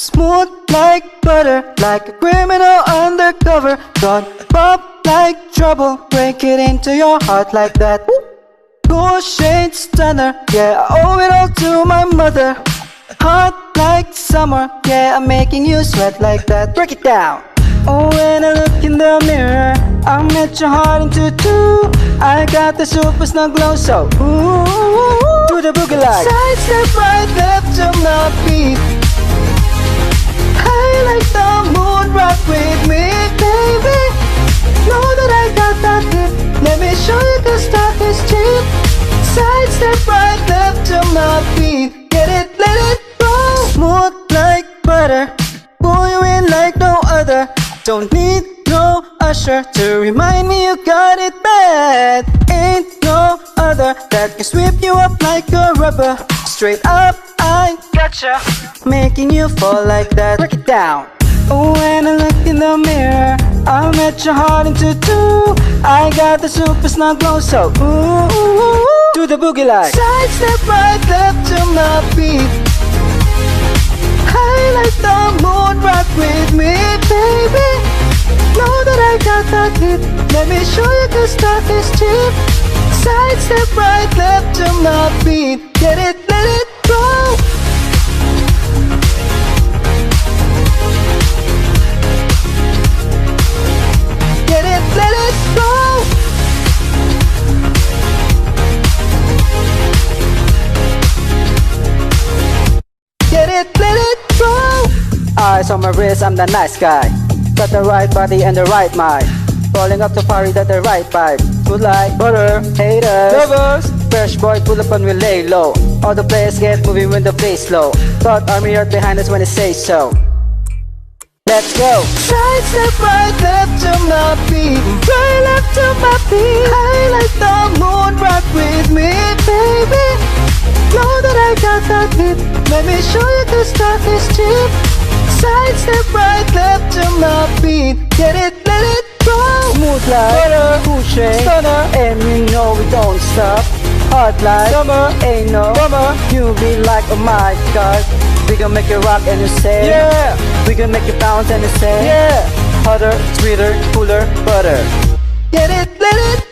Smooth like butter, like a criminal undercover. Don't pop like trouble, break it into your heart like that. Cool shade stunner, yeah, I owe it all to my mother. Hot like summer, yeah, I'm making you sweat like that. Break it down. Oh, when I look in the mirror, I met your heart into two. I got the super snug glow, so ooh, to the boogie line. Side step right, left to my beat. High like the moon, rock with me, baby. Know that I got that hit. Let me show you the stuff is cheap. Side step right, left to my beat. Get it, let it go. Smooth like butter, pull you in like no other. Don't need no usher to remind me you got it bad. Ain't no other that can sweep you up like a rubber. Straight up, I gotcha, making you fall like that. Break it down. Oh, when I look in the mirror, I met your heart into two. I got the super snug glow, so ooh, to the boogie line. Side step right, left to my beat. High like the moon, rock with me, baby. Know that I got that hit. Let me show you the stuff is cheap. Side step right, left to my beat. Get it, let it go. Get it, let it go. Get it, let it go. Eyes on my wrist, I'm the nice guy. Got the right body and the right mind. Falling up the party, that the right vibe. Good like butter, haters, lovers. Fresh boy, pull up and we lay low. All the players get moving when the bass low. Got army right behind us when they say so. Let's go. Side step right, left to my beat. Right, left to my beat. High like the moon, rock with me, baby. Know that I got that hit. Let me show you the stuff is cheap. Side step right, left to my beat. Get it, let it go. Smooth like butter, cool shade stunner, and you know we don't stop. Hot like summer, ain't no bummer. You be like, oh my god. We gon' make it rock and you say yeah. We gon' make it bounce and you say yeah. Hotter, sweeter, cooler, butter. Get it, let it